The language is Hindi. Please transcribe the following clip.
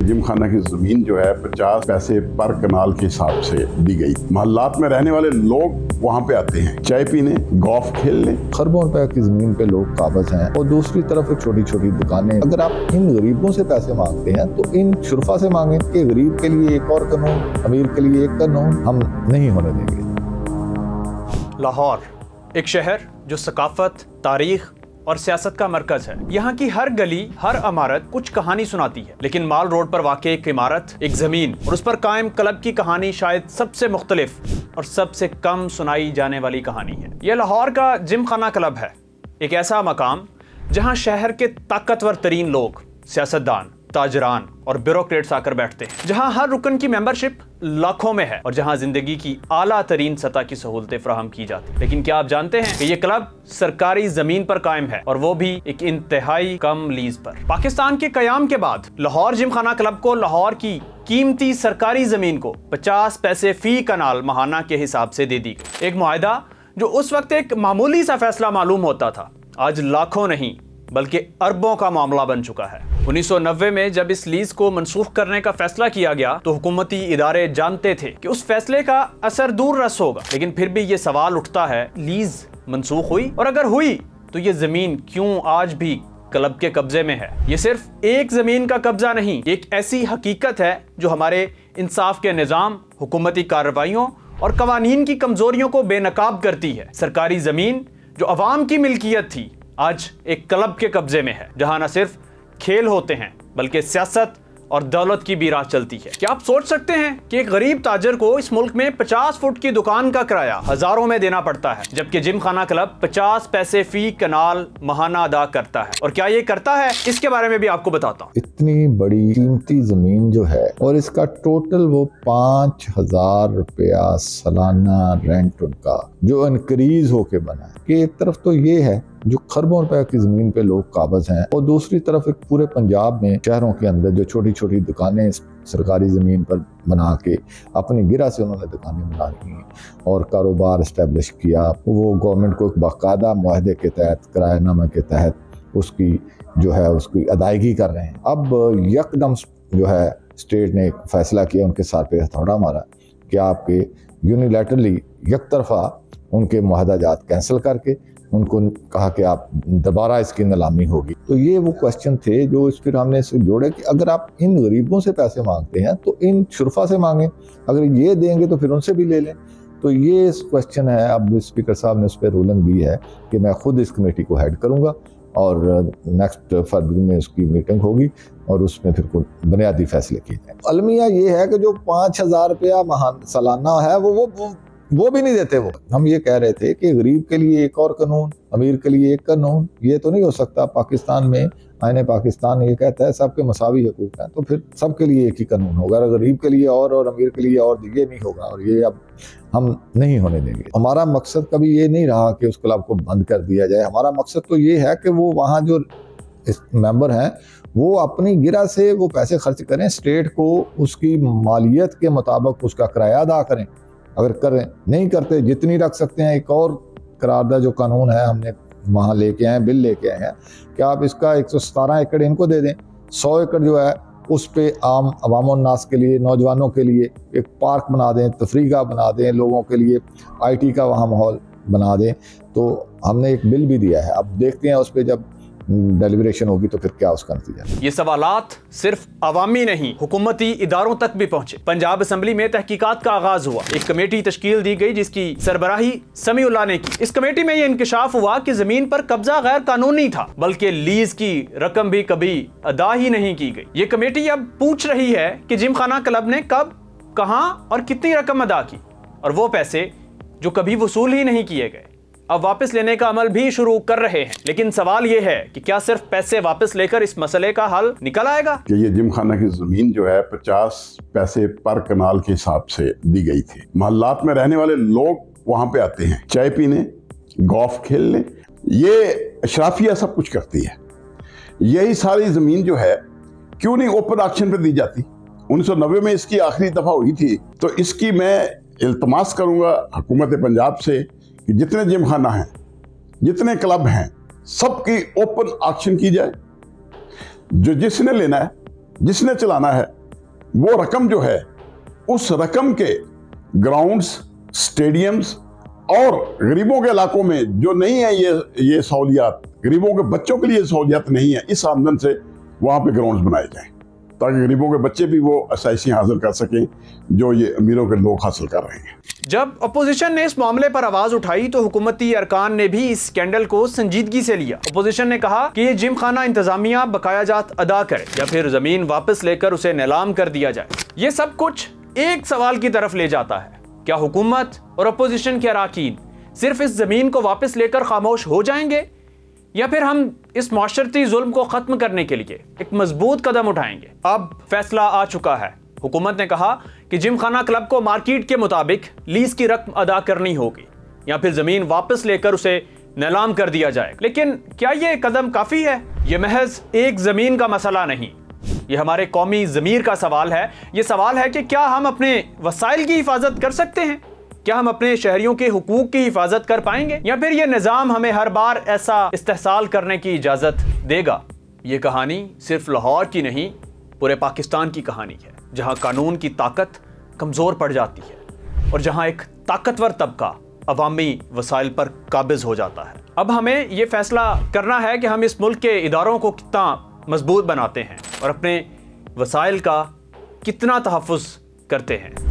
जिम खाना की जमीन जो है 50 पैसे पर कनाल के हिसाब से दी गई। मोहल्लात में रहने वाले लोग वहाँ पे आते हैं चाय पीने, गोल्फ खेलने। खरबों रुपए की जमीन पे लोग काबज हैं और दूसरी तरफ छोटी छोटी दुकानें। अगर आप इन गरीबों से पैसे मांगते हैं तो इन शुरफा से मांगे कि गरीब के लिए एक और कानून, अमीर के लिए एक कानून हम नहीं होने देंगे। लाहौर एक शहर जो सकाफत, तारीख और सियासत का मरकज है। यहाँ की हर गली, हर इमारत कुछ कहानी सुनाती है। लेकिन माल रोड पर वाक़ई एक इमारत, एक जमीन और उस पर कायम क्लब की कहानी शायद सबसे मुख्तलिफ और सबसे कम सुनाई जाने वाली कहानी है। यह लाहौर का जिम खाना क्लब है, एक ऐसा मकाम जहाँ शहर के ताकतवर तरीन लोग, सियासतदान, ताजरान और ब्यूरोक्रेट्स आकर बैठते हैं, जहां हर रुकन की मेंबरशिप लाखों में है और जहां जिंदगी की आला तरीन सतह की सहूलतें फराहम की जाती हैं। लेकिन क्या आप जानते हैं कि ये क्लब सरकारी जमीन पर कायम है और वो भी एक इंतहाई कम लीज पर। पाकिस्तान के कयाम के बाद लाहौर जिम खाना क्लब को लाहौर की कीमती सरकारी जमीन को 50 पैसे फी कनाल माहाना के हिसाब से दे दी गई। एक मुआहदा जो उस वक्त एक मामूली सा फैसला मालूम होता था, आज लाखों नहीं बल्कि अरबों का मामला बन चुका है। 1990 में जब इस लीज को मनसूख करने का फैसला किया गया तो हुकूमती इदारे जानते थे कि उस फैसले का असर दूर रस होगा। लेकिन फिर भी ये सवाल उठता है, लीज मनसूख हुई और अगर हुई तो ये जमीन क्यों आज भी क्लब के कब्जे में है? ये सिर्फ एक जमीन का कब्जा नहीं, एक ऐसी हकीकत है जो हमारे इंसाफ के निज़ाम, हुकूमती कार्रवाइयों और कवानीन की कमजोरियों को बेनकाब करती है। सरकारी जमीन जो अवाम की मिल्कियत थी आज एक क्लब के कब्जे में है, जहां न सिर्फ खेल होते हैं बल्कि सियासत और दौलत की भी राह चलती है। क्या आप सोच सकते हैं कि एक गरीब ताजर को इस मुल्क में 50 फुट की दुकान का किराया हजारों में देना पड़ता है, जबकि जिम खाना क्लब 50 पैसे फी कनाल महाना अदा करता है। और क्या ये करता है, इसके बारे में भी आपको बताता हूँ। इतनी बड़ी कीमती जमीन जो है और इसका टोटल वो 5000 रुपया सालाना रेंट उनका जो इनक्रीज होके बना है कि एक तरफ तो ये है जो खरबों रुपए की जमीन पे लोग काबज हैं और दूसरी तरफ एक पूरे पंजाब में शहरों के अंदर जो छोटी छोटी दुकानें सरकारी ज़मीन पर बना के अपनी गिरा से उन्होंने दुकानें बना ली और कारोबार इस्टेब्लिश किया। वो गवर्नमेंट को एक बाकायदा मुआहदे के तहत, किरायानामे के तहत उसकी जो है उसकी अदायगी कर रहे हैं। अब यकदम जो है स्टेट ने एक फैसला किया, उनके साथ पे हथौड़ा मारा कि आपके यूनिलैटरली एक तरफा उनके मुआहदा जात कैंसिल करके उनको कहा कि आप दोबारा इसकी नीलामी होगी। तो ये वो क्वेश्चन थे जो इस फिर हमने इसे जोड़े कि अगर आप इन गरीबों से पैसे मांगते हैं तो इन शुरफा से मांगें, अगर ये देंगे तो फिर उनसे भी ले लें। तो ये क्वेश्चन है। अब स्पीकर साहब ने उस पर रूलिंग दी है कि मैं खुद इस कमेटी को हेड करूँगा और नेक्स्ट फरवरी में उसकी मीटिंग होगी और उसमें फिर कोई बुनियादी फैसले किए जाएंगे। अलमिया ये है कि जो 5000 रुपया सालाना है वो भी नहीं देते। वो हम ये कह रहे थे कि गरीब के लिए एक और कानून, अमीर के लिए एक कानून, ये तो नहीं हो सकता। पाकिस्तान में आईने पाकिस्तान ये कहता है सबके मसावी हकूक हैं, तो फिर सबके लिए एक ही कानून होगा। अगर गरीब के लिए और अमीर के लिए और, ये नहीं होगा और ये अब हम नहीं होने देंगे। हमारा मकसद कभी ये नहीं रहा कि उस क्लब को बंद कर दिया जाए। हमारा मकसद तो ये है कि वो वहाँ जो मेंबर हैं वो अपनी गिरा से वो पैसे खर्च करें, स्टेट को उसकी मालियत के मुताबिक उसका किराया अदा करें। अगर करें, नहीं करते, जितनी रख सकते हैं। एक और करारदा जो कानून है हमने वहाँ लेके आए, बिल लेके आए हैं कि आप इसका 117 एकड़ इनको दे दें, 100 एकड़ जो है उस पे आम अवाम-उन-नास के लिए, नौजवानों के लिए एक पार्क बना दें, तफरीगा बना दें, लोगों के लिए IT का वहाँ माहौल बना दें। तो हमने एक बिल भी दिया है, अब देखते हैं उस पर जब डेलिब्रेशन होगी तो फिर क्या उसका नतीजा। ये सवालात सिर्फ अवामी नहीं, हुकूमती इदारों तक भी पहुंचे। पंजाब असम्बली में तहकीकात का आगाज हुआ, एक कमेटी तश्कील दी गई जिसकी सरबराही समीउल्लाह ने की। इस कमेटी में यह इंकशाफ हुआ कि जमीन पर कब्जा गैर कानूनी था, बल्कि लीज की रकम भी कभी अदा ही नहीं की गई। ये कमेटी अब पूछ रही है कि जिम खाना क्लब ने कब, कहां और कितनी रकम अदा की, और वो पैसे जो कभी वसूल ही नहीं किए गए अब वापस लेने का अमल भी शुरू कर रहे हैं। लेकिन सवाल यह है कि क्या सिर्फ पैसे वापस लेकर इस मसले का हल निकल आएगा? कि ये जिम खाना की जमीन जो है 50 पैसे पर कनाल के हिसाब से दी गई थी। मोहल्लात में रहने वाले लोग वहाँ पे आते हैं चाय पीने, गोल्फ खेलने। ये अशराफिया सब कुछ करती है। यही सारी जमीन जो है क्यों नहीं ओपन ऑक्शन पे दी जाती? 1990 में इसकी आखिरी दफा हुई थी। तो इसकी मैं इल्तमास करूंगा हुकूमत पंजाब से कि जितने जिम खाना हैं, जितने क्लब हैं, सबकी ओपन ऑक्शन की जाए। जो जिसने लेना है, जिसने चलाना है, वो रकम जो है, उस रकम के ग्राउंड्स, स्टेडियम्स और गरीबों के इलाकों में जो नहीं है ये सहूलियात, गरीबों के बच्चों के लिए सहूलियात नहीं है, इस आमदन से वहाँ पे ग्राउंड्स बनाए जाएं ताकि गरीबों के बच्चे भी वो आसाइशें हासिल कर सकें जो ये अमीरों के लोग हासिल कर रहे हैं। जब अपोजिशन ने इस मामले पर आवाज उठाई तो हुकूमती अरकान ने भी इस स्कैंडल को संजीदगी से लिया। अपोजिशन ने कहा कि ये जिम खाना इंतजामिया बकाया जात अदा करे या फिर जमीन वापस लेकर उसे नीलाम कर दिया जाए। ये सब कुछ एक सवाल की तरफ ले जाता है, क्या हुकूमत और अपोजिशन के अरकान सिर्फ इस जमीन को वापस लेकर खामोश हो जाएंगे या फिर हम इस माशरती जुल्म को खत्म करने के लिए एक मजबूत कदम उठाएंगे? अब फैसला आ चुका है। हुकूमत ने कहा कि जिम खाना क्लब को मार्केट के मुताबिक लीज की रकम अदा करनी होगी या फिर जमीन वापस लेकर उसे नीलाम कर दिया जाए। लेकिन क्या ये कदम काफी है? ये महज एक जमीन का मसला नहीं, ये हमारे कौमी ज़मीर का सवाल है। ये सवाल है कि क्या हम अपने वसाइल की हिफाजत कर सकते हैं? क्या हम अपने शहरियों के हुकूक की हिफाजत कर पाएंगे या फिर ये निज़ाम हमें हर बार ऐसा इस्तेहसाल करने की इजाज़त देगा? ये कहानी सिर्फ लाहौर की नहीं, पूरे पाकिस्तान की कहानी है, जहां कानून की ताकत कमज़ोर पड़ जाती है और जहां एक ताकतवर तबका अवामी वसाइल पर काबिज हो जाता है। अब हमें यह फैसला करना है कि हम इस मुल्क के इदारों को कितना मजबूत बनाते हैं और अपने वसाइल का कितना तहफ़्फ़ुज़ करते हैं।